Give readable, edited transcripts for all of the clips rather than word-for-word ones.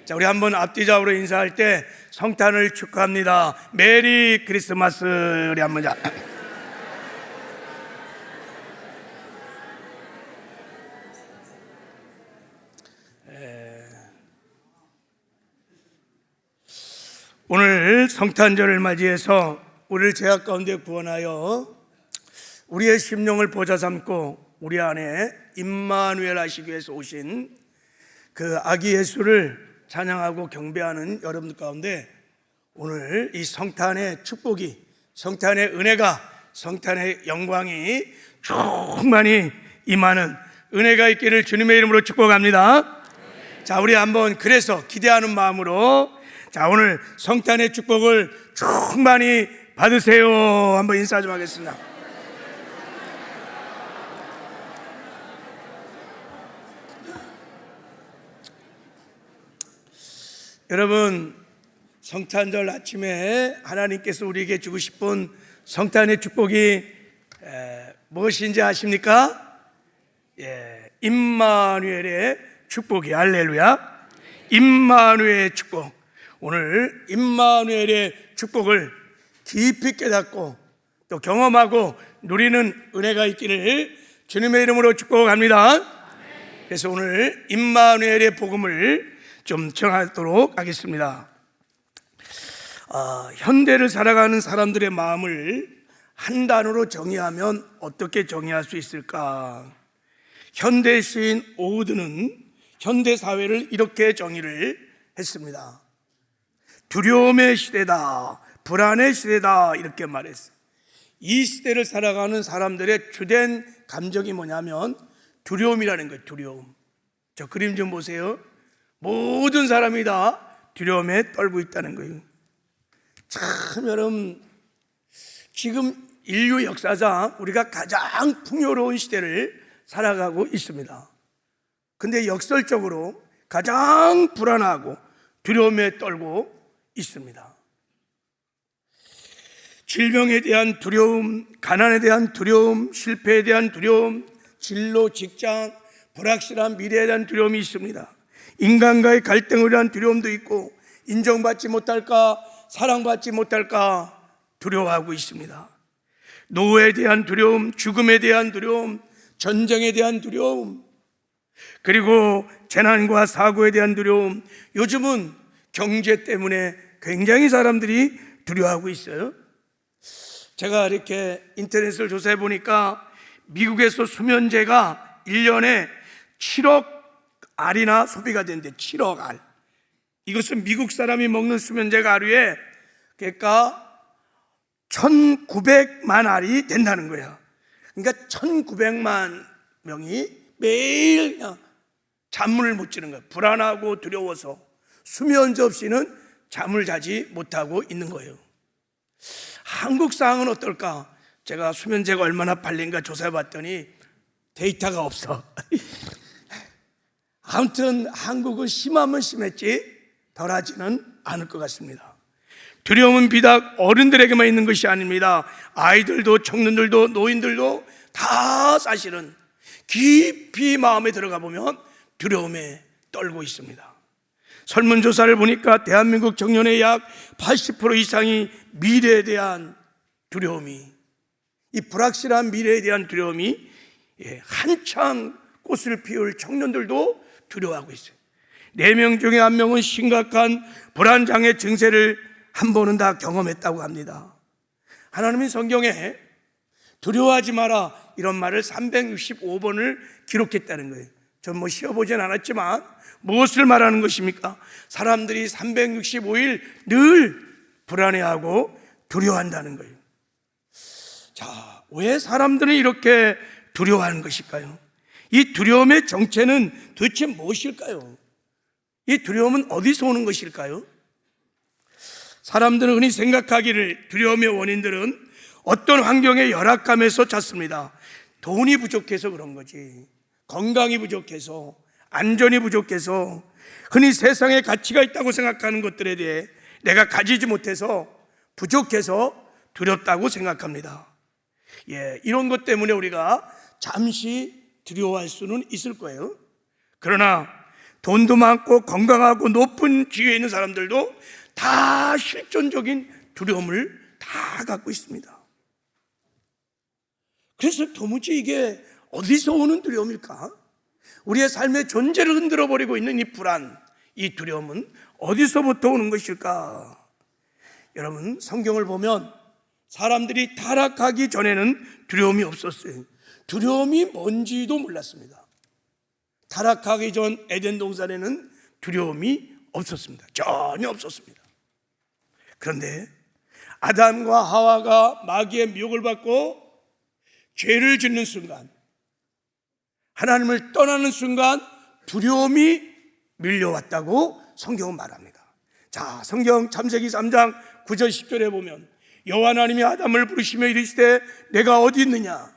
자, 우리 한번 앞뒤좌우로 인사할 때 성탄을 축하합니다. 메리 크리스마스. 우리 한번 자. 오늘 성탄절을 맞이해서 우리를 죄악 가운데 구원하여 우리의 심령을 보좌 삼고 우리 안에 임마누엘 하시기 위해서 오신 그 아기 예수를 찬양하고 경배하는 여러분들 가운데 오늘 이 성탄의 축복이, 성탄의 은혜가, 성탄의 영광이 충만히 임하는 은혜가 있기를 주님의 이름으로 축복합니다. 자, 우리 한번 그래서 기대하는 마음으로 자, 오늘 성탄의 축복을 충만히 받으세요. 한번 인사 좀 하겠습니다. 여러분, 성탄절 아침에 하나님께서 우리에게 주고 싶은 성탄의 축복이 무엇인지 아십니까? 임마누엘의 축복이, 할렐루야. 임마누엘의 축복. 오늘 임마누엘의 축복을 깊이 깨닫고 또 경험하고 누리는 은혜가 있기를 주님의 이름으로 축복합니다. 그래서 오늘 임마누엘의 복음을 좀 전하도록 하겠습니다. 현대를 살아가는 사람들의 마음을 한 단어로 정의하면 어떻게 정의할 수 있을까? 현대 시인 오우드는 현대 사회를 이렇게 정의를 했습니다. 두려움의 시대다, 불안의 시대다, 이렇게 말했어요. 이 시대를 살아가는 사람들의 주된 감정이 뭐냐면 두려움이라는 거예요. 두려움. 저 그림 좀 보세요. 모든 사람이 다 두려움에 떨고 있다는 거예요. 참, 여러분, 지금 인류 역사상 우리가 가장 풍요로운 시대를 살아가고 있습니다. 근데 역설적으로 가장 불안하고 두려움에 떨고 있습니다. 질병에 대한 두려움, 가난에 대한 두려움, 실패에 대한 두려움, 진로, 직장, 불확실한 미래에 대한 두려움이 있습니다. 인간과의 갈등에 대한 두려움도 있고, 인정받지 못할까, 사랑받지 못할까 두려워하고 있습니다. 노후에 대한 두려움, 죽음에 대한 두려움, 전쟁에 대한 두려움, 그리고 재난과 사고에 대한 두려움, 요즘은 경제 때문에 굉장히 사람들이 두려워하고 있어요. 제가 이렇게 인터넷을 조사해 보니까 미국에서 수면제가 1년에 7억 알이나 소비가 되는데, 7억 알. 이것은 미국 사람이 먹는 수면제가 하루에 그러니까 1900만 알이 된다는 거야. 그러니까 1900만 명이 매일 그냥 잠을 못 자는 거야. 불안하고 두려워서 수면제 없이는 잠을 자지 못하고 있는 거예요. 한국 상황은 어떨까? 제가 수면제가 얼마나 팔린가 조사해 봤더니 데이터가 없어. 아무튼 한국은 심하면 심했지 덜하지는 않을 것 같습니다. 두려움은 비단 어른들에게만 있는 것이 아닙니다. 아이들도 청년들도 노인들도 다 사실은 깊이 마음에 들어가 보면 두려움에 떨고 있습니다. 설문조사를 보니까 대한민국 청년의 약 80% 이상이 미래에 대한 두려움이, 이 불확실한 미래에 대한 두려움이 한창 꽃을 피울 청년들도 두려워하고 있어요. 4명 중에 1명은 심각한 불안장애 증세를 한 번은 다 경험했다고 합니다. 하나님이 성경에 두려워하지 마라 이런 말을 365번을 기록했다는 거예요. 전 뭐 쉬어보진 않았지만 무엇을 말하는 것입니까? 사람들이 365일 늘 불안해하고 두려워한다는 거예요. 자, 왜 사람들은 이렇게 두려워하는 것일까요? 이 두려움의 정체는 도대체 무엇일까요? 이 두려움은 어디서 오는 것일까요? 사람들은 흔히 생각하기를 두려움의 원인들은 어떤 환경의 열악감에서 찾습니다. 돈이 부족해서 그런 거지, 건강이 부족해서, 안전이 부족해서, 흔히 세상에 가치가 있다고 생각하는 것들에 대해 내가 가지지 못해서 부족해서 두렵다고 생각합니다. 이런 것 때문에 우리가 잠시 두려워할 수는 있을 거예요. 그러나 돈도 많고 건강하고 높은 지위에 있는 사람들도 다 실존적인 두려움을 다 갖고 있습니다. 그래서 도무지 이게 어디서 오는 두려움일까? 우리의 삶의 존재를 흔들어 버리고 있는 이 불안, 이 두려움은 어디서부터 오는 것일까? 여러분, 성경을 보면 사람들이 타락하기 전에는 두려움이 없었어요. 두려움이 뭔지도 몰랐습니다. 타락하기 전 에덴 동산에는 두려움이 없었습니다. 전혀 없었습니다. 그런데 아담과 하와가 마귀의 미혹을 받고 죄를 짓는 순간, 하나님을 떠나는 순간 두려움이 밀려왔다고 성경은 말합니다. 자, 성경 창세기 3장 9절 10절에 보면 여호와 하나님이 아담을 부르시며 이르시되 내가 어디 있느냐?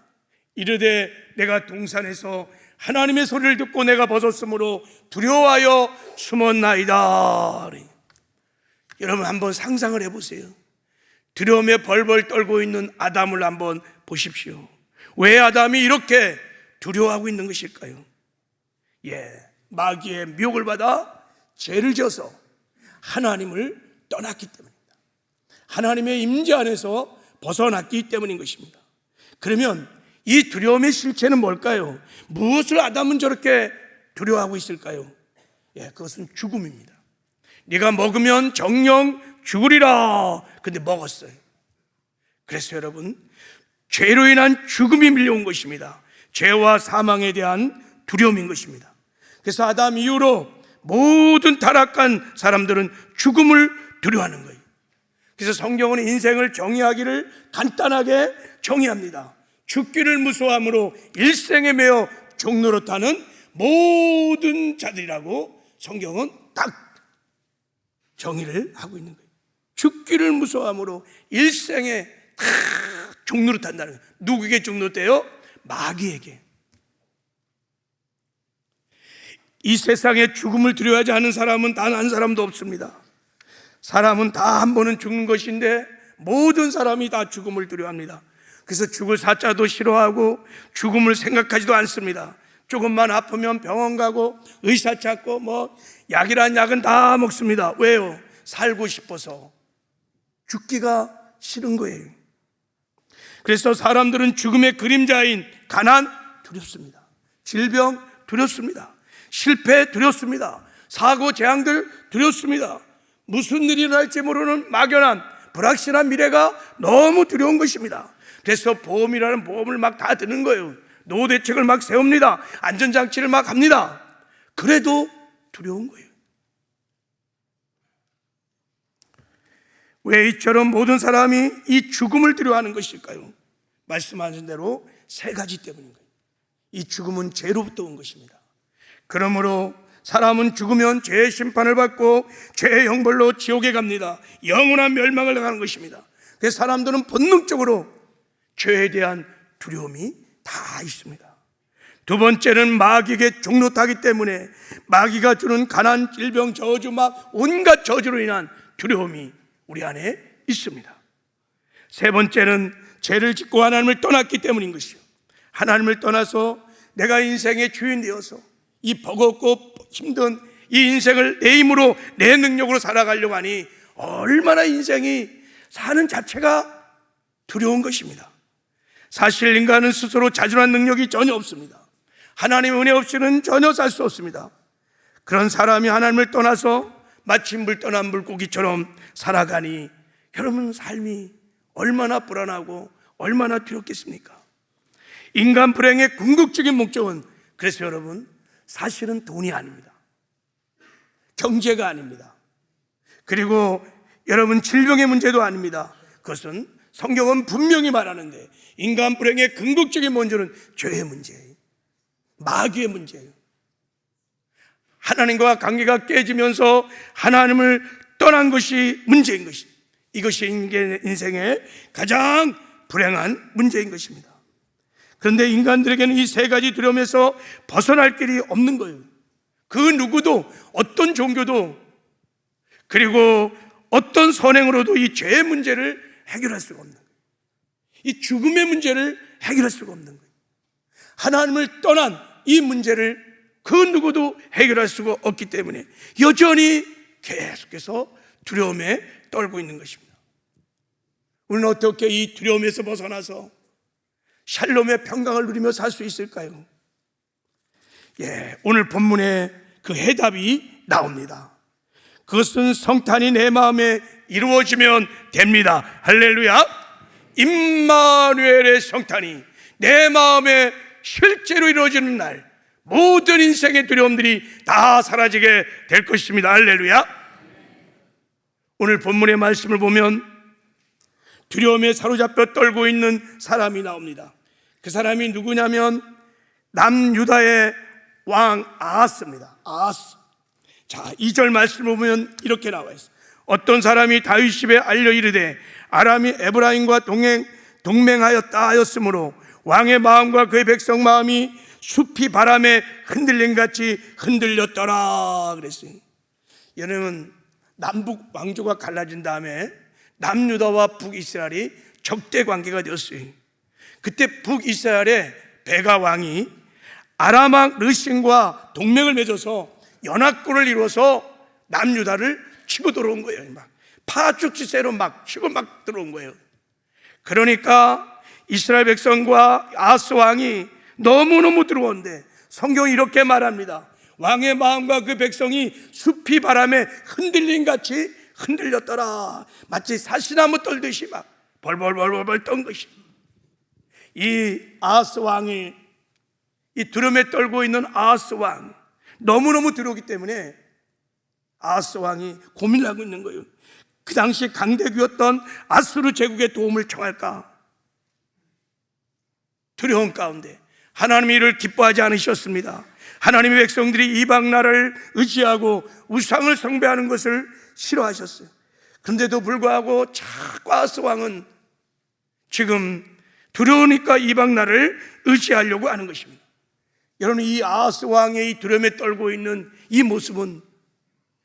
이르되 내가 동산에서 하나님의 소리를 듣고 내가 벗었으므로 두려워하여 숨었나이다. 여러분 한번 상상을 해보세요. 두려움에 벌벌 떨고 있는 아담을 한번 보십시오. 왜 아담이 이렇게 두려워하고 있는 것일까요? 마귀의 미혹을 받아 죄를 지어서 하나님을 떠났기 때문입니다. 하나님의 임재 안에서 벗어났기 때문인 것입니다. 그러면 이 두려움의 실체는 뭘까요? 무엇을 아담은 저렇게 두려워하고 있을까요? 그것은 죽음입니다. 네가 먹으면 정녕 죽으리라. 근데 먹었어요. 그래서 여러분, 죄로 인한 죽음이 밀려온 것입니다. 죄와 사망에 대한 두려움인 것입니다. 그래서 아담 이후로 모든 타락한 사람들은 죽음을 두려워하는 거예요. 그래서 성경은 인생을 정의하기를 간단하게 정의합니다. 죽기를 무서워함으로 일생에 매여 종노릇하는 모든 자들이라고 성경은 딱 정의를 하고 있는 거예요. 죽기를 무서워함으로 일생에 다 종노릇한다는 거예요. 누구에게 종노릇해요? 마귀에게. 이 세상에 죽음을 두려워하지 않은 사람은 단 한 사람도 없습니다. 사람은 다 한 번은 죽는 것인데 모든 사람이 다 죽음을 두려워합니다. 그래서 죽을 사자도 싫어하고 죽음을 생각하지도 않습니다. 조금만 아프면 병원 가고 의사 찾고 약이란 약은 다 먹습니다. 왜요? 살고 싶어서. 죽기가 싫은 거예요. 그래서 사람들은 죽음의 그림자인 가난 두렵습니다. 질병 두렵습니다. 실패 두렵습니다. 사고 재앙들 두렵습니다. 무슨 일이 날지 모르는 막연한 불확실한 미래가 너무 두려운 것입니다. 그래서 보험이라는 보험을 막 다 드는 거예요. 노후 대책을 막 세웁니다. 안전장치를 막 합니다. 그래도 두려운 거예요. 왜 이처럼 모든 사람이 이 죽음을 두려워하는 것일까요? 말씀하신 대로 세 가지 때문인 거예요. 이 죽음은 죄로부터 온 것입니다. 그러므로 사람은 죽으면 죄의 심판을 받고 죄의 형벌로 지옥에 갑니다. 영원한 멸망을 당하는 것입니다. 그래서 사람들은 본능적으로 죄에 대한 두려움이 다 있습니다. 두 번째는 마귀에게 종노릇하기 때문에 마귀가 주는 가난, 질병, 저주, 막 온갖 저주로 인한 두려움이 우리 안에 있습니다. 세 번째는 죄를 짓고 하나님을 떠났기 때문인 것이요. 하나님을 떠나서 내가 인생의 주인 되어서 이 버겁고 힘든 이 인생을 내 힘으로 내 능력으로 살아가려고 하니 얼마나 인생이 사는 자체가 두려운 것입니다. 사실 인간은 스스로 자존한 능력이 전혀 없습니다. 하나님의 은혜 없이는 전혀 살 수 없습니다. 그런 사람이 하나님을 떠나서 마치 물 떠난 물고기처럼 살아가니 여러분 삶이 얼마나 불안하고 얼마나 두렵겠습니까? 인간 불행의 궁극적인 목적은 그래서 여러분 사실은 돈이 아닙니다. 경제가 아닙니다. 그리고 여러분 질병의 문제도 아닙니다. 그것은 성경은 분명히 말하는데 인간 불행의 궁극적인 문제는 죄의 문제예요. 마귀의 문제예요. 하나님과 관계가 깨지면서 하나님을 떠난 것이 문제인 것입니다. 이것이 인생의 가장 불행한 문제인 것입니다. 그런데 인간들에게는 이 세 가지 두려움에서 벗어날 길이 없는 거예요. 그 누구도 어떤 종교도 그리고 어떤 선행으로도 이 죄의 문제를 해결할 수가 없는 거예요. 이 죽음의 문제를 해결할 수가 없는 거예요. 하나님을 떠난 이 문제를 그 누구도 해결할 수가 없기 때문에 여전히 계속해서 두려움에 떨고 있는 것입니다. 우리는 어떻게 이 두려움에서 벗어나서 샬롬의 평강을 누리며 살 수 있을까요? 오늘 본문에 그 해답이 나옵니다. 그것은 성탄이 내 마음에 이루어지면 됩니다. 할렐루야. 임마누엘의 성탄이 내 마음에 실제로 이루어지는 날, 모든 인생의 두려움들이 다 사라지게 될 것입니다. 할렐루야. 오늘 본문의 말씀을 보면 두려움에 사로잡혀 떨고 있는 사람이 나옵니다. 그 사람이 누구냐면 남유다의 왕 아하스입니다. 아하스. 자, 2절 말씀을 보면 이렇게 나와 있어요. 어떤 사람이 다윗 집에 알려 이르되 아람이 에브라임과 동맹하였다 하였으므로 왕의 마음과 그의 백성 마음이 숲이 바람에 흔들림 같이 흔들렸더라 그랬어요. 여러분, 남북 왕조가 갈라진 다음에 남유다와 북이스라엘이 적대 관계가 되었어요. 그때 북이스라엘의 베가 왕이 아람 왕 르신과 동맹을 맺어서 연합군을 이루어서 남유다를 치고 들어온 거예요. 막 파죽지세로 막 치고 막 들어온 거예요. 그러니까 이스라엘 백성과 아하스 왕이 너무너무 들어오는데 성경이 이렇게 말합니다. 왕의 마음과 그 백성이 숲이 바람에 흔들림 같이 흔들렸더라. 마치 사시나무 떨듯이 막 벌벌벌벌 떤 것이. 이 아하스 왕이, 이 두려움에 떨고 있는 아하스 왕, 너무너무 두려우기 때문에 아하스 왕이 고민을 하고 있는 거예요. 그 당시 강대국이었던 아수르 제국의 도움을 청할까? 두려움 가운데 하나님이 이를 기뻐하지 않으셨습니다. 하나님의 백성들이 이방 나라를 의지하고 우상을 숭배하는 것을 싫어하셨어요. 그런데도 불구하고 자꾸 아하스 왕은 지금 두려우니까 이방 나라를 의지하려고 하는 것입니다. 여러분, 이 아하스 왕의 이 두려움에 떨고 있는 이 모습은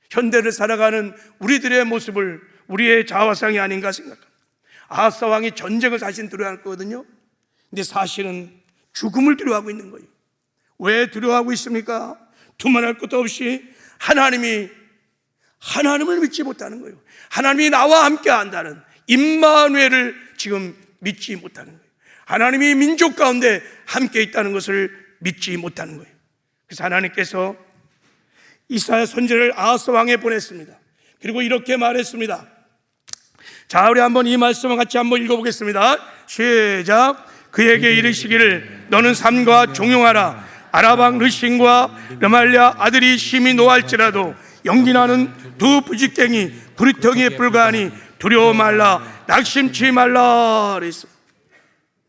현대를 살아가는 우리들의 모습을, 우리의 자화상이 아닌가 생각합니다. 아하스 왕이 전쟁을 사실 두려워했거든요. 근데 사실은 죽음을 두려워하고 있는 거예요. 왜 두려워하고 있습니까? 두말할 것도 없이 하나님을 믿지 못하는 거예요. 하나님이 나와 함께 한다는 임마누엘을 지금 믿지 못하는 거예요. 하나님이 민족 가운데 함께 있다는 것을 믿지 못하는 거예요. 그래서 하나님께서 이사야 선지자를 아하스 왕에 보냈습니다. 그리고 이렇게 말했습니다. 자, 우리 한번 이 말씀을 같이 한번 읽어보겠습니다. 시작. 그에게 이르시기를 너는 삼가 종용하라. 아라방 르신과 르말랴 아들이 심히 노할지라도 연기나는 두 부직갱이 구리텅이에 불과하니 두려워 말라, 낙심치 말라 그랬어.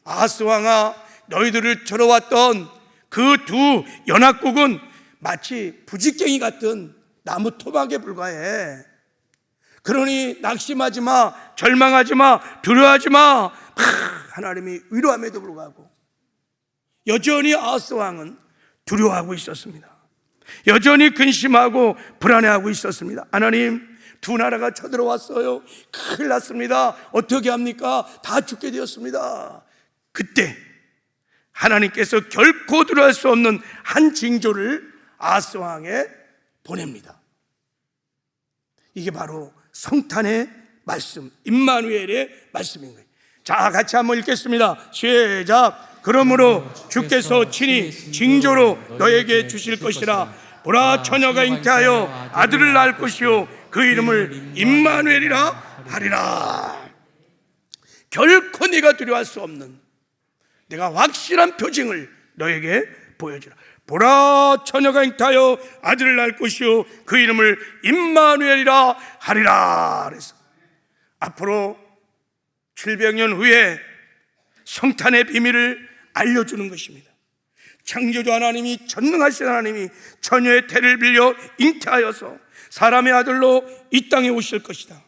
아하스 왕아, 너희들을 쳐러왔던 그 두 연합국은 마치 부직갱이 같은 나무 토막에 불과해. 그러니 낙심하지 마, 절망하지 마, 두려워하지 마. 하나님이 위로함에도 불구하고 여전히 아하스 왕은 두려워하고 있었습니다. 여전히 근심하고 불안해하고 있었습니다. 하나님, 두 나라가 쳐들어왔어요. 큰일 났습니다. 어떻게 합니까? 다 죽게 되었습니다. 그때 하나님께서 결코 두려워할 수 없는 한 징조를 아하스 왕에 보냅니다. 이게 바로 성탄의 말씀, 임마누엘의 말씀인 거예요. 자, 같이 한번 읽겠습니다. 시작. 그러므로 주께서 친히 징조로 너에게 주실 것이라. 보라, 처녀가 잉태하여 아들을 낳을 것이요 그 이름을 임마누엘이라 하리라. 결코 네가 두려워할 수 없는, 내가 확실한 표징을 너에게 보여주라. 보라, 처녀가 잉태하여 아들을 낳을 것이요 그 이름을 임마누엘이라 하리라. 그래서 앞으로 700년 후에 성탄의 비밀을 알려주는 것입니다. 창조주 하나님이, 전능하신 하나님이 처녀의 태를 빌려 잉태하여서 사람의 아들로 이 땅에 오실 것이다.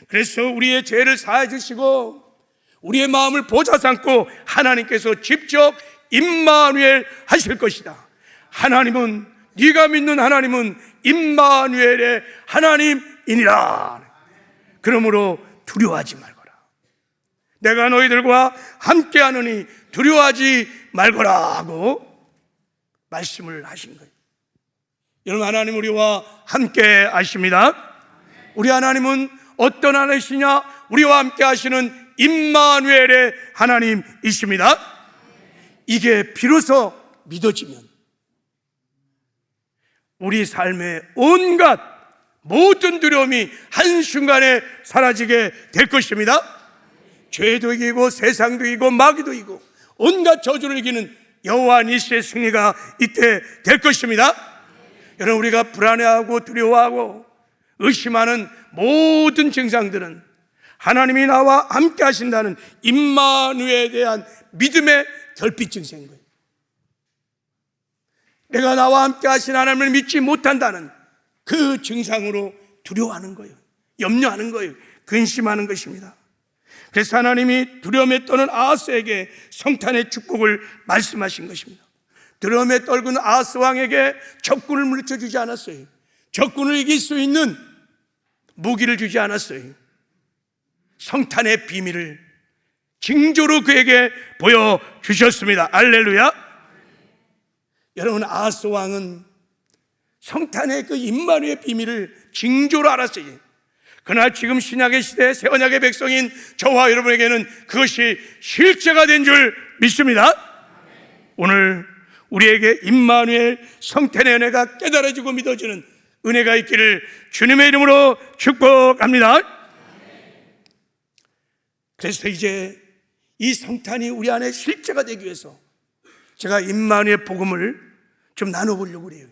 그래서 우리의 죄를 사해 주시고 우리의 마음을 보좌 삼고 하나님께서 직접 임마누엘 하실 것이다. 하나님은, 네가 믿는 하나님은 임마누엘의 하나님이니라. 그러므로 두려워하지 말거라. 내가 너희들과 함께하느니 두려워하지 말거라 하고 말씀을 하신 거예요. 여러분, 하나님 우리와 함께 하십니다. 우리 하나님은 어떤 하나님이시냐? 우리와 함께 하시는 임마누엘의 하나님이십니다. 이게 비로소 믿어지면 우리 삶의 온갖 모든 두려움이 한순간에 사라지게 될 것입니다. 죄도 이기고 세상도 이기고 마귀도 이기고 온갖 저주를 이기는 여호와 니시의 승리가 이때 될 것입니다. 여러분, 우리가 불안해하고 두려워하고 의심하는 모든 증상들은 하나님이 나와 함께 하신다는 임마누엘에 대한 믿음의 결핍 증세인 거예요. 내가 나와 함께 하신 하나님을 믿지 못한다는 그 증상으로 두려워하는 거예요. 염려하는 거예요. 근심하는 것입니다. 그래서 하나님이 두려움에 떠는 아하스에게 성탄의 축복을 말씀하신 것입니다. 두려움에 떨군 아하스 왕에게 적군을 물리쳐 주지 않았어요. 적군을 이길 수 있는 무기를 주지 않았어요. 성탄의 비밀을 징조로 그에게 보여주셨습니다. 할렐루야. 여러분, 아하스 왕은 성탄의 그 임마누엘의 비밀을 징조로 알았어요. 그러나 지금 신약의 시대 새 언약의 백성인 저와 여러분에게는 그것이 실제가 된 줄 믿습니다. 오늘 우리에게 임마누엘 성탄의 은혜가 깨달아지고 믿어지는 은혜가 있기를 주님의 이름으로 축복합니다. 그래서 이제 이 성탄이 우리 안에 실제가 되기 위해서 제가 임마누엘 복음을 좀 나눠보려고 그래요.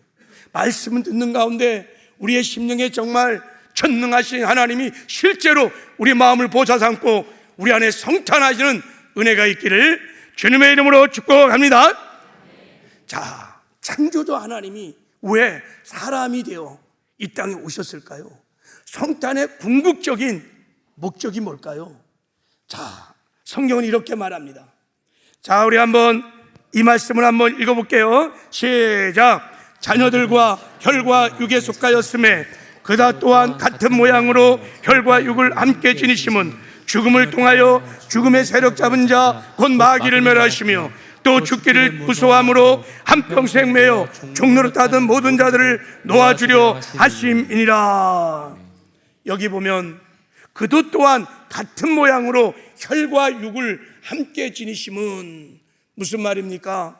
말씀은 듣는 가운데 우리의 심령에 정말 전능하신 하나님이 실제로 우리 마음을 보좌 삼고 우리 안에 성탄하시는 은혜가 있기를 주님의 이름으로 축복합니다. 자, 창조주 하나님이 왜 사람이 되어 이 땅에 오셨을까요? 성탄의 궁극적인 목적이 뭘까요? 자, 성경은 이렇게 말합니다. 자, 우리 한번 이 말씀을 한번 읽어볼게요. 시작. 자녀들과 혈과 육에 속하였음에 그다 또한 같은 모양으로 혈과 육을 함께 지니심은 죽음을 통하여 죽음의 세력 잡은 자 곧 마귀를 멸하시며 또 죽기를 무서워함으로 한평생 매여 종노릇하던 모든 자들을 놓아주려 하심이니라. 여기 보면 그도 또한 같은 모양으로 혈과 육을 함께 지니심은 무슨 말입니까?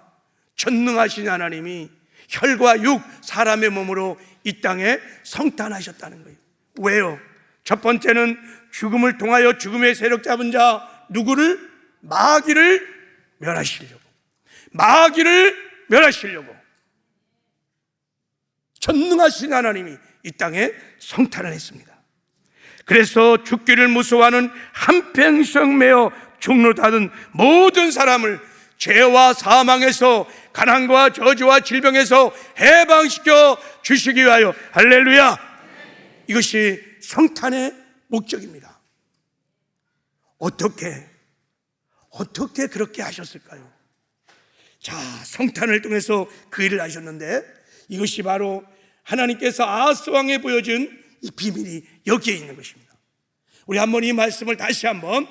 전능하신 하나님이 혈과 육, 사람의 몸으로 이 땅에 성탄하셨다는 거예요. 왜요? 첫 번째는 죽음을 통하여 죽음의 세력 잡은 자 누구를? 마귀를 멸하시려고. 마귀를 멸하시려고 전능하신 하나님이 이 땅에 성탄을 했습니다. 그래서 죽기를 무서워하는 한평생 매어 종노릇하던 모든 사람을 죄와 사망에서 가난과 저주와 질병에서 해방시켜 주시기 위하여 할렐루야. 이것이 성탄의 목적입니다. 어떻게 그렇게 하셨을까요? 자, 성탄을 통해서 그 일을 하셨는데 이것이 바로 하나님께서 아하스 왕에 보여준 이 비밀이 여기에 있는 것입니다. 우리 한번 이 말씀을 다시 한번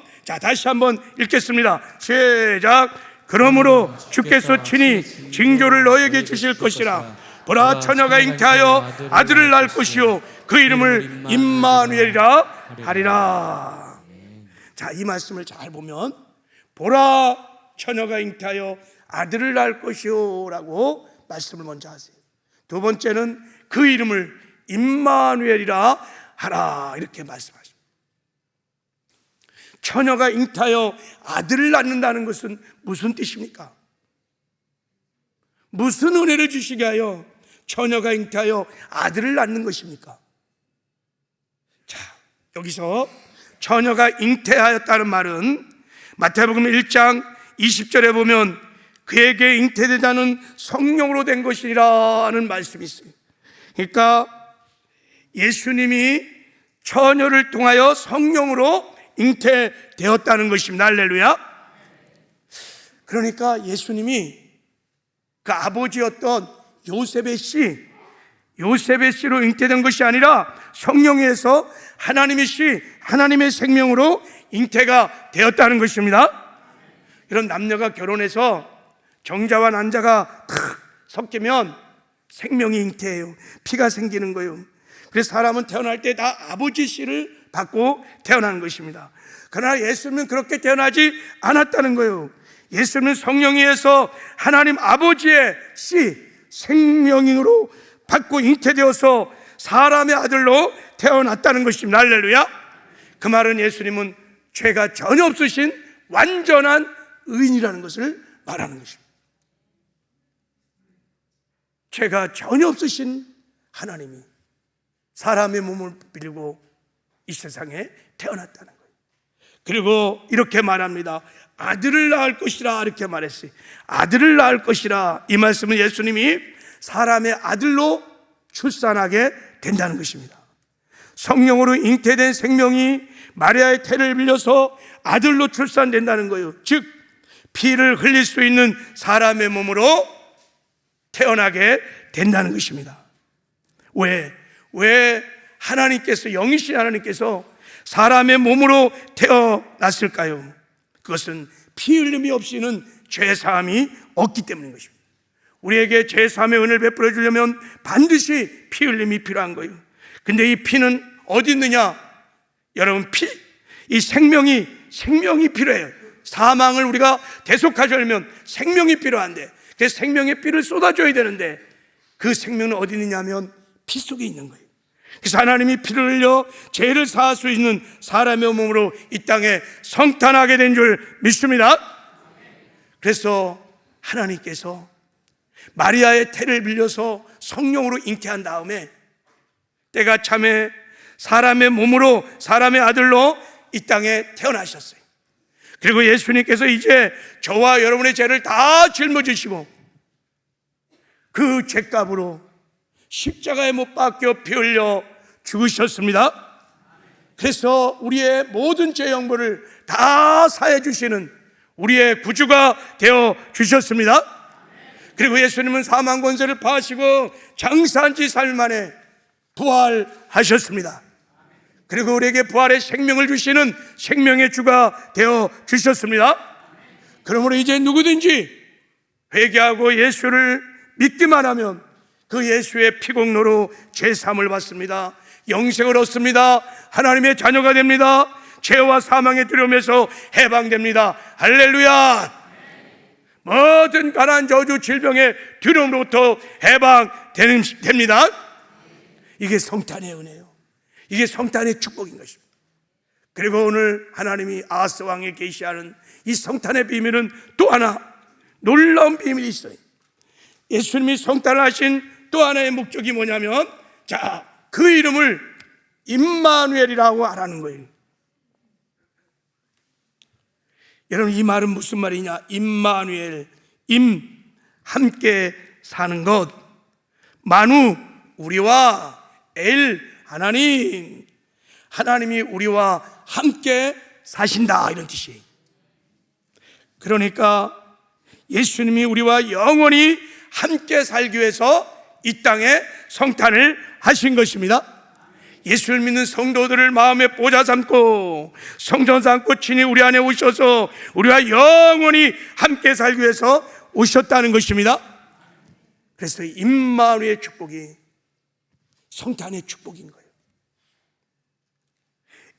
읽겠습니다. 시작. 그러므로 주께서 친히 징조를 너에게 주실 것이라. 보라, 처녀가 잉태하여 아들을 낳을 것이요 그 이름을 임마누엘이라 하리라. 자, 이 말씀을 잘 보면 보라, 처녀가 잉태하여 아들을 낳을 것이요 라고 말씀을 먼저 하세요. 두 번째는 그 이름을 임마누엘이라 하라 이렇게 말씀하십니다. 처녀가 잉태하여 아들을 낳는다는 것은 무슨 뜻입니까? 무슨 은혜를 주시게 하여 처녀가 잉태하여 아들을 낳는 것입니까? 자, 여기서 처녀가 잉태하였다는 말은 마태복음 1장 20절에 보면 그에게 잉태되자는 성령으로 된 것이라는 말씀이 있어요. 그러니까 예수님이 처녀를 통하여 성령으로 잉태되었다는 것입니다. 할렐루야. 그러니까 예수님이 그 아버지였던 요셉의 씨로 잉태된 것이 아니라 성령에서 하나님의 생명으로 잉태가 되었다는 것입니다. 이런 남녀가 결혼해서 정자와 난자가 탁 섞이면 생명이 잉태해요. 피가 생기는 거예요. 그래서 사람은 태어날 때 다 아버지 씨를 받고 태어나는 것입니다. 그러나 예수님은 그렇게 태어나지 않았다는 거예요. 예수님은 성령에서 하나님 아버지의 씨, 생명으로 받고 잉태되어서 사람의 아들로 태어났다는 것입니다. 할렐루야. 그 말은 예수님은 죄가 전혀 없으신 완전한 의인이라는 것을 말하는 것입니다. 죄가 전혀 없으신 하나님이 사람의 몸을 빌고 이 세상에 태어났다는 거예요. 그리고 이렇게 말합니다. 아들을 낳을 것이라 이렇게 말했어요. 아들을 낳을 것이라. 이 말씀은 예수님이 사람의 아들로 출산하게 된다는 것입니다. 성령으로 잉태된 생명이 마리아의 태를 빌려서 아들로 출산된다는 거예요. 즉 피를 흘릴 수 있는 사람의 몸으로 태어나게 된다는 것입니다. 왜 하나님께서, 영이신 하나님께서 사람의 몸으로 태어났을까요? 그것은 피 흘림이 없이는 죄사함이 없기 때문인 것입니다. 우리에게 죄사함의 은혜를 베풀어 주려면 반드시 피 흘림이 필요한 거예요. 근데 이 피는 어디 있느냐? 여러분, 이 생명이 필요해요. 사망을 우리가 대속하려면 생명이 필요한데, 그래서 생명의 피를 쏟아줘야 되는데 그 생명은 어디 있느냐면 피 속에 있는 거예요. 그래서 하나님이 피를 흘려 죄를 사할 수 있는 사람의 몸으로 이 땅에 성탄하게 된 줄 믿습니다. 그래서 하나님께서 마리아의 태를 빌려서 성령으로 잉태한 다음에 때가 참에 사람의 몸으로, 사람의 아들로 이 땅에 태어나셨어요. 그리고 예수님께서 이제 저와 여러분의 죄를 다 짊어지시고 그 죄값으로 십자가에 못 박혀 피 흘려 죽으셨습니다. 그래서 우리의 모든 죄 영벌을 다 사해 주시는 우리의 구주가 되어 주셨습니다. 그리고 예수님은 사망 권세를 파하시고 장사한 지 3일 만에 부활하셨습니다. 그리고 우리에게 부활의 생명을 주시는 생명의 주가 되어 주셨습니다. 그러므로 이제 누구든지 회개하고 예수를 믿기만 하면 그 예수의 피공로로 죄사함을 받습니다. 영생을 얻습니다. 하나님의 자녀가 됩니다. 죄와 사망의 두려움에서 해방됩니다. 할렐루야. 모든 가난, 저주, 질병의 두려움으로부터 해방됩니다. 이게 성탄의 은혜예요. 이게 성탄의 축복인 것입니다. 그리고 오늘 하나님이 아하스 왕에 계시하는 이 성탄의 비밀은 또 하나 놀라운 비밀이 있어요. 예수님이 성탄을 하신 또 하나의 목적이 뭐냐면, 그 이름을 임마누엘이라고 하라는 거예요. 여러분, 이 말은 무슨 말이냐? 임마누엘, 함께 사는 것, 마누, 우리와, 엘, 하나님이 우리와 함께 사신다, 이런 뜻이에요. 그러니까 예수님이 우리와 영원히 함께 살기 위해서 이 땅에 성탄을 하신 것입니다. 예수를 믿는 성도들을 마음에 보좌 삼고 성전 삼고 친히 우리 안에 오셔서 우리와 영원히 함께 살기 위해서 오셨다는 것입니다. 그래서 임마누엘의 축복이 성탄의 축복인 거예요.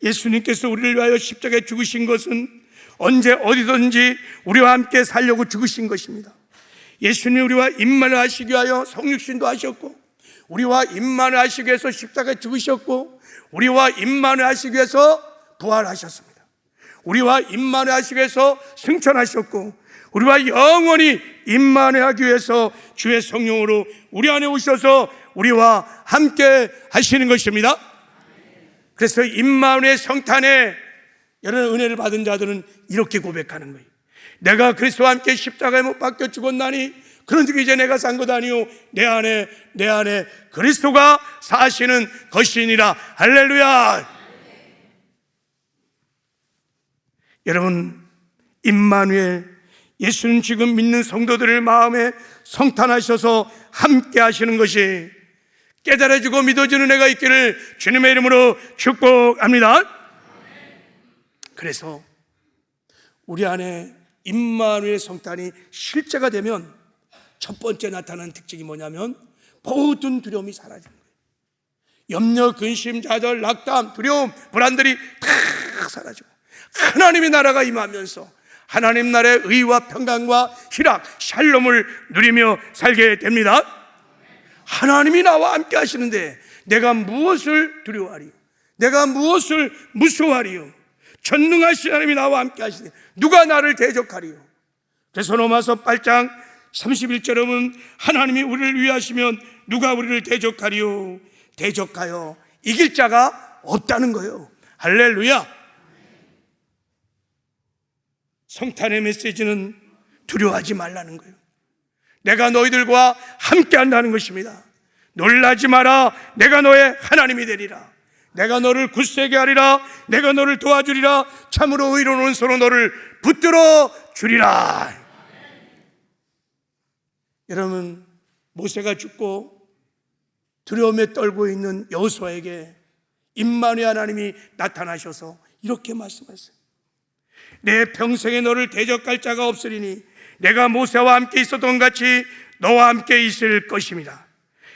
예수님께서 우리를 위하여 십자가에 죽으신 것은 언제 어디든지 우리와 함께 살려고 죽으신 것입니다. 예수님이 우리와 임마누엘 하시기 위하여 성육신도 하셨고, 우리와 임마누엘 하시기 위해서 십자가에 죽으셨고, 우리와 임마누엘 하시기 위해서 부활하셨습니다. 우리와 임마누엘 하시기 위해서 승천하셨고, 우리와 영원히 임마누엘 하기 위해서 주의 성령으로 우리 안에 오셔서 우리와 함께 하시는 것입니다. 그래서 임마누엘 성탄에 이런 은혜를 받은 자들은 이렇게 고백하는 거예요. 내가 그리스도와 함께 십자가에 못 박혀 죽었나니 그런즉 이제 내가 산 것 아니요 내 안에 그리스도가 사시는 것이니라. 할렐루야. 여러분, 임마누엘, 예수는 지금 믿는 성도들을 마음에 성탄하셔서 함께 하시는 것이 깨달아지고 믿어지는 은혜가 있기를 주님의 이름으로 축복합니다. 그래서 우리 안에 임마누엘 성탄이 실제가 되면 첫 번째 나타나는 특징이 뭐냐면 모든 두려움이 사라지는 거예요. 염려, 근심, 좌절, 낙담, 두려움, 불안들이 다 사라지고 하나님의 나라가 임하면서 하나님 나라의 의와 평강과 희락, 샬롬을 누리며 살게 됩니다. 하나님이 나와 함께 하시는데 내가 무엇을 두려워하리요? 내가 무엇을 무서워하리요? 전능하신 하나님이 나와 함께 하시는데 누가 나를 대적하리요? 그래서 로마서 8장 31절에 보면 하나님이 우리를 위하시면 누가 우리를 대적하리요? 대적하여 이길 자가 없다는 거예요. 할렐루야. 성탄의 메시지는 두려워하지 말라는 거예요. 내가 너희들과 함께 한다는 것입니다. 놀라지 마라. 내가 너의 하나님이 되리라. 내가 너를 굳세게 하리라. 내가 너를 도와주리라. 참으로 의로운 오른손으로 너를 붙들어 주리라. 여러분, 모세가 죽고 두려움에 떨고 있는 여호수아에게 임마누엘 하나님이 나타나셔서 이렇게 말씀하셨어요. 내 평생에 너를 대적할 자가 없으리니 내가 모세와 함께 있었던 같이 너와 함께 있을 것입니다.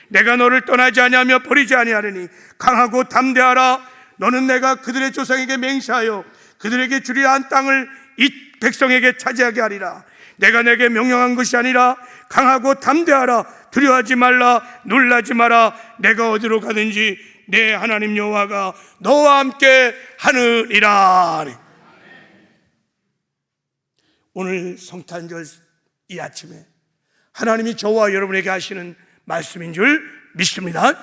내가 너를 떠나지 아니하며 버리지 아니하리니 강하고 담대하라. 너는 내가 그들의 조상에게 맹세하여 그들에게 주리라 한 땅을 이 백성에게 차지하게 하리라. 내가 내게 명령한 것이 아니라 강하고 담대하라. 두려워하지 말라. 놀라지 마라. 내가 어디로 가든지 내 하나님 여호와가 너와 함께 하느니라. 오늘 성탄절 이 아침에 하나님이 저와 여러분에게 하시는 말씀인 줄 믿습니다.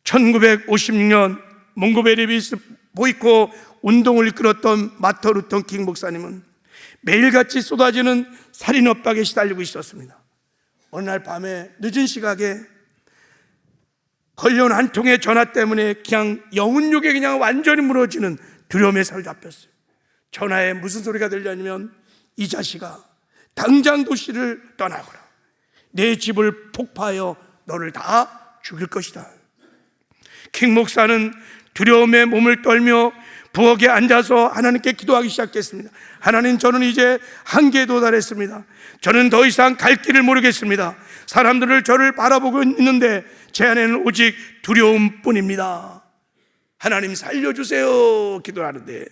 1956년 몽고베리비스 보이코 운동을 이끌었던 마터 루터 킹 목사님은 매일같이 쏟아지는 살인 협박에 시달리고 있었습니다. 어느 날 밤에 늦은 시각에 걸려온 한 통의 전화 때문에 그냥 영혼욕에 그냥 완전히 무너지는 두려움에 사로잡혔어요. 전화에 무슨 소리가 들렸냐면 이 자식아 당장 도시를 떠나거라. 내 집을 폭파하여 너를 다 죽일 것이다. 킹 목사는 두려움에 몸을 떨며 부엌에 앉아서 하나님께 기도하기 시작했습니다. 하나님, 저는 이제 한계에 도달했습니다. 저는 더 이상 갈 길을 모르겠습니다. 사람들을 저를 바라보고 있는데 제 안에는 오직 두려움뿐입니다. 하나님 살려주세요 기도하는데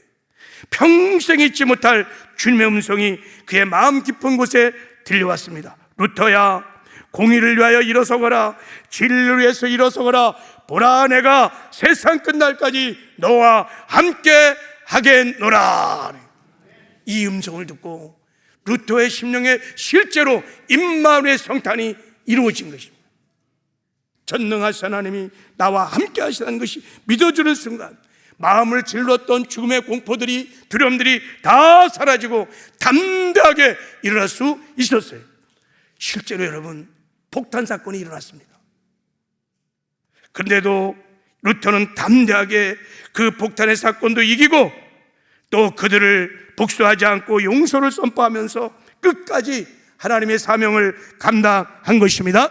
평생 잊지 못할 주님의 음성이 그의 마음 깊은 곳에 들려왔습니다. 루터야, 공의를 위하여 일어서거라. 진리를 위해서 일어서거라. 보라, 내가 세상 끝날까지 너와 함께 하겠노라. 이 음성을 듣고 루터의 심령에 실제로 임마누엘 성탄이 이루어진 것입니다. 전능하신 하나님이 나와 함께 하시다는 것이 믿어지는 순간 마음을 질렀던 죽음의 공포들이, 두려움들이 다 사라지고 담대하게 일어날 수 있었어요. 실제로 여러분, 폭탄 사건이 일어났습니다. 그런데도 루터는 담대하게 그 폭탄의 사건도 이기고 또 그들을 복수하지 않고 용서를 선포하면서 끝까지 하나님의 사명을 감당한 것입니다.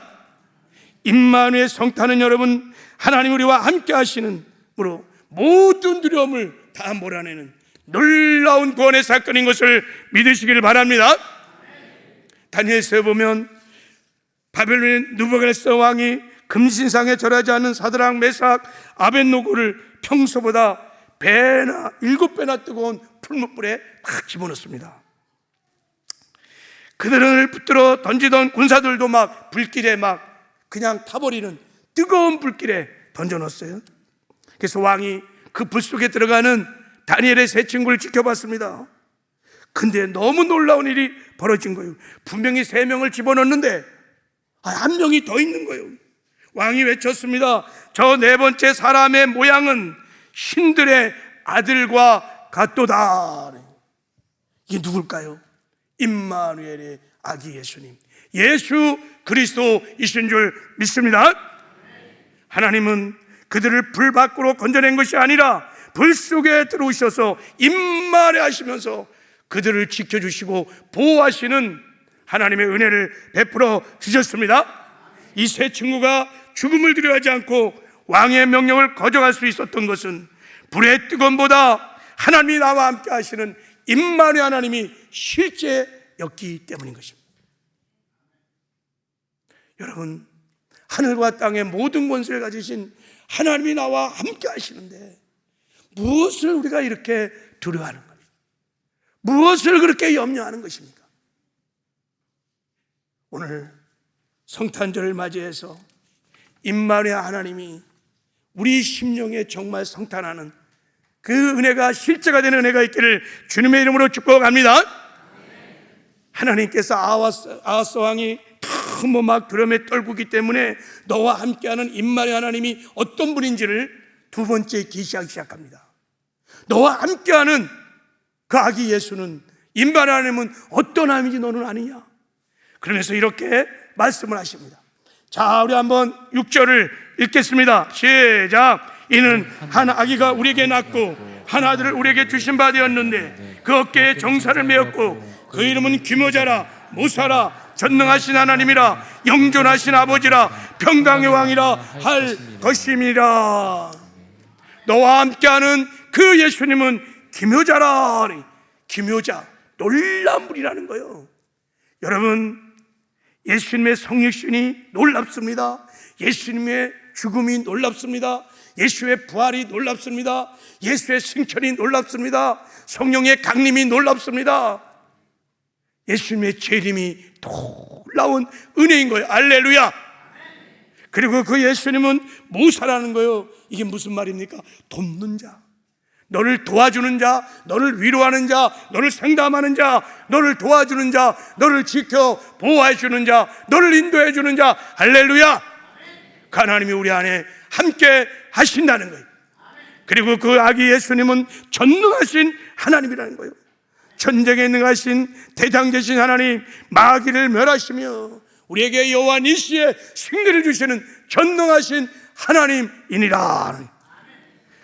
임마누엘 성탄은 여러분, 하나님 우리와 함께 하시는으로 모든 두려움을 다 몰아내는 놀라운 구원의 사건인 것을 믿으시길 바랍니다. 다니엘서에 보면 바벨론의 느부갓네살 왕이 금신상에 절하지 않는 사드락, 메삭, 아벳노고를 평소보다 7배나 뜨거운 풀무불에 딱 집어넣습니다. 그들을 붙들어 던지던 군사들도 막 불길에 막 그냥 타버리는 뜨거운 불길에 던져넣었어요. 그래서 왕이 그 불 속에 들어가는 다니엘의 세 친구를 지켜봤습니다. 근데 너무 놀라운 일이 벌어진 거예요. 분명히 3명을 집어넣는데 한 명이 더 있는 거예요. 왕이 외쳤습니다. 저 4번째 사람의 모양은 신들의 아들과 같도다. 이게 누굴까요? 임마누엘의 아기 예수님, 예수 그리스도이신 줄 믿습니다. 하나님은 그들을 불 밖으로 건져낸 것이 아니라 불 속에 들어오셔서 임마누엘 하시면서 그들을 지켜주시고 보호하시는 하나님의 은혜를 베풀어 주셨습니다. 이 세 친구가 죽음을 두려워하지 않고 왕의 명령을 거절할 수 있었던 것은 불의 뜨거움보다 하나님이 나와 함께 하시는 임마누엘 하나님이 실제였기 때문인 것입니다. 여러분, 하늘과 땅의 모든 권세를 가지신 하나님이 나와 함께 하시는데 무엇을 우리가 이렇게 두려워하는 겁니까? 무엇을 그렇게 염려하는 것입니까? 오늘 성탄절을 맞이해서 임마누엘 하나님이 우리 심령에 정말 성탄하는 그 은혜가 실제가 되는 은혜가 있기를 주님의 이름으로 축복합니다. 하나님께서 아하스 왕이 너무 막 두려움에 떨구기 때문에 너와 함께하는 임마누엘 하나님이 어떤 분인지를 두 번째 계시하기 시작합니다. 너와 함께하는 그 아기 예수는, 임마누엘 하나님은 어떤 하나님인지 너는 아느냐? 그러면서 이렇게 말씀을 하십니다. 자, 우리 한번 6절을 읽겠습니다. 시작. 이는 한 아기가 우리에게 낳고 한 아들을 우리에게 주신 바 되었는데 그 어깨에 정사를 메었고 그 이름은 기묘자라, 모사라, 전능하신 하나님이라, 영존하신 아버지라, 평강의 왕이라 할 것임이라. 너와 함께하는 그 예수님은 기묘자라. 기묘자, 놀라운 분이라는 거예요. 여러분, 예수님의 성육신이 놀랍습니다. 예수님의 죽음이 놀랍습니다. 예수의 부활이 놀랍습니다. 예수의 승천이 놀랍습니다. 성령의 강림이 놀랍습니다. 예수님의 재림이 놀라운 은혜인 거예요. 할렐루야. 그리고 그 예수님은 모사라는 거예요. 이게 무슨 말입니까? 돕는 자, 너를 도와주는 자, 너를 위로하는 자, 너를 상담하는 자, 너를 도와주는 자, 너를 지켜 보호해 주는 자, 너를 인도해 주는 자. 할렐루야. 그 하나님이 우리 안에 함께 하신다는 거예요. 그리고 그 아기 예수님은 전능하신 하나님이라는 거예요. 전쟁에 능하신 대장되신 하나님, 마귀를 멸하시며 우리에게 여호와 니시의 승리를 주시는 전능하신 하나님이니라.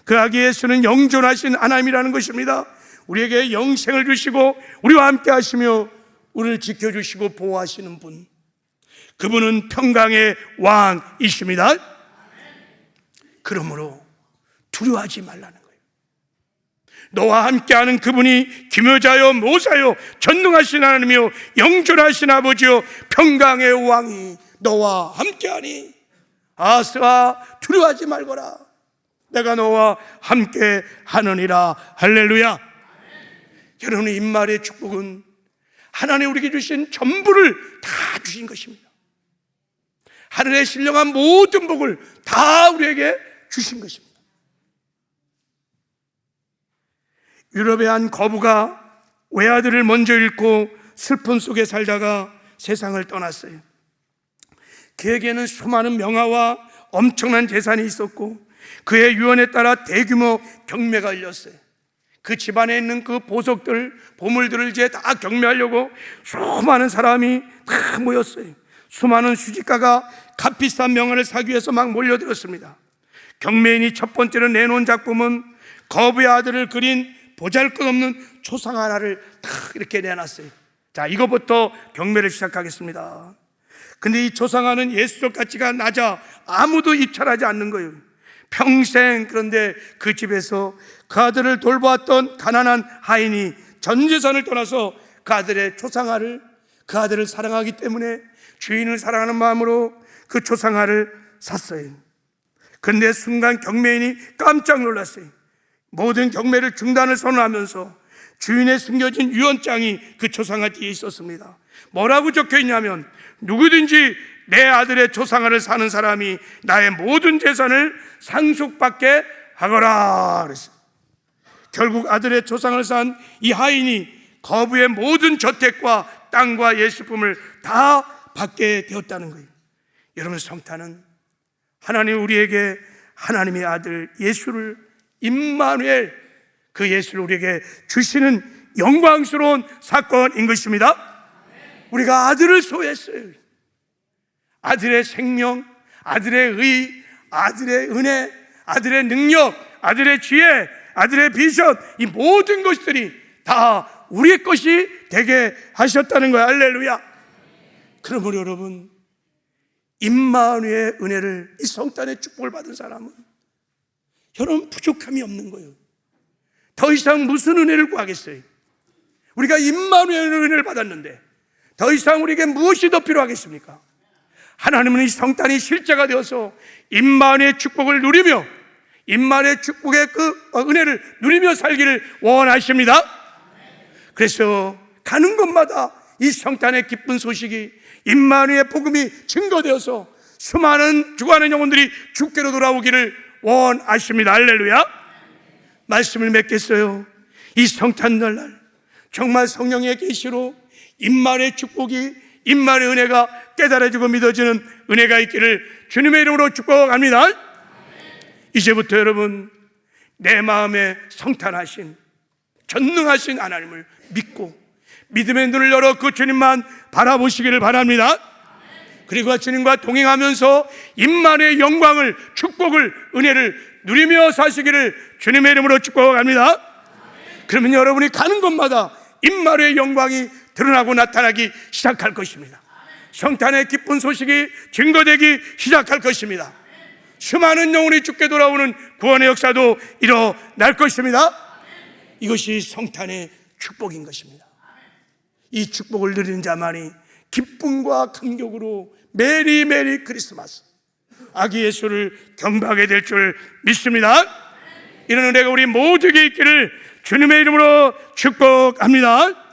그 아기 예수는 영존하신 하나님이라는 것입니다. 우리에게 영생을 주시고 우리와 함께 하시며 우리를 지켜주시고 보호하시는 분, 그분은 평강의 왕이십니다. 그러므로 두려워하지 말라는 거예요. 너와 함께하는 그분이 기묘자요, 모사요, 전능하신 하나님이요, 영존하신 아버지요, 평강의 왕이 너와 함께하니 아스와 두려워하지 말거라. 내가 너와 함께 하느니라. 할렐루야. 여러분의 임마누엘의 축복은 하나님 우리에게 주신 전부를 다 주신 것입니다. 하늘에 신령한 모든 복을 다 우리에게 주신 것입니다. 유럽의 한 거부가 외아들을 먼저 잃고 슬픔 속에 살다가 세상을 떠났어요. 그에게는 수많은 명화와 엄청난 재산이 있었고 그의 유언에 따라 대규모 경매가 열렸어요. 그 집안에 있는 그 보석들, 보물들을 이제 다 경매하려고 수많은 사람이 다 모였어요. 수많은 수집가가 값비싼 명화를 사기 위해서 막 몰려들었습니다. 경매인이 첫 번째로 내놓은 작품은 거부의 아들을 그린 보잘것없는 초상 하나를 탁 이렇게 내놨어요. 자, 이거부터 경매를 시작하겠습니다. 근데 이 초상화는 예술적 가치가 낮아 아무도 입찰하지 않는 거예요. 평생. 그런데 그 집에서 그 아들을 돌보았던 가난한 하인이 전 재산을 떠나서 그 아들의 초상화를, 그 아들을 사랑하기 때문에 주인을 사랑하는 마음으로 그 초상화를 샀어요. 그런데 순간 경매인이 깜짝 놀랐어요. 모든 경매를 중단을 선언하면서 주인의 숨겨진 유언장이 그 초상화 뒤에 있었습니다. 뭐라고 적혀 있냐면, 누구든지 내 아들의 초상화를 사는 사람이 나의 모든 재산을 상속받게 하거라 그랬어요. 결국 아들의 초상을 산 이 하인이 거부의 모든 저택과 땅과 예술품을 다 받게 되었다는 거예요. 여러분, 성탄은 하나님 우리에게 하나님의 아들 예수를, 임마누엘, 그 예수를 우리에게 주시는 영광스러운 사건인 것입니다. 우리가 아들을 소유했어요. 아들의 생명, 아들의 의, 아들의 은혜, 아들의 능력, 아들의 지혜, 아들의 비전, 이 모든 것들이 다 우리의 것이 되게 하셨다는 거예요. 할렐루야. 그러므로 여러분, 임마누엘의 은혜를, 이 성탄의 축복을 받은 사람은 여러분 부족함이 없는 거예요. 더 이상 무슨 은혜를 구하겠어요? 우리가 임마누엘의 은혜를 받았는데 더 이상 우리에게 무엇이 더 필요하겠습니까? 하나님은 이 성탄이 실제가 되어서 임마누엘의 축복을 누리며 임마누엘의 축복의 그 은혜를 누리며 살기를 원하십니다. 그래서 가는 곳마다 이 성탄의 기쁜 소식이 임마누엘의 복음이 증거되어서 수많은 죽어가는 영혼들이 주께로 돌아오기를 원하십니다. 할렐루야. 말씀을 맺겠어요. 이 성탄날 정말 성령의 계시로 임마누엘의 축복이 임마누엘의 은혜가 깨달아지고 믿어지는 은혜가 있기를 주님의 이름으로 축복합니다. 이제부터 여러분 내 마음에 성탄하신 전능하신 하나님을 믿고 믿음의 눈을 열어 그 주님만 바라보시기를 바랍니다. 그리고 주님과 동행하면서 임마누엘의 영광을, 축복을, 은혜를 누리며 사시기를 주님의 이름으로 축복합니다. 그러면 여러분이 가는 곳마다 임마누엘의 영광이 드러나고 나타나기 시작할 것입니다. 성탄의 기쁜 소식이 증거되기 시작할 것입니다. 수많은 영혼이 주께 돌아오는 구원의 역사도 일어날 것입니다. 이것이 성탄의 축복인 것입니다. 이 축복을 누리는 자만이 기쁨과 감격으로 메리 메리 크리스마스 아기 예수를 경배하게 될 줄 믿습니다. 이런 은혜가 우리 모두에게 있기를 주님의 이름으로 축복합니다.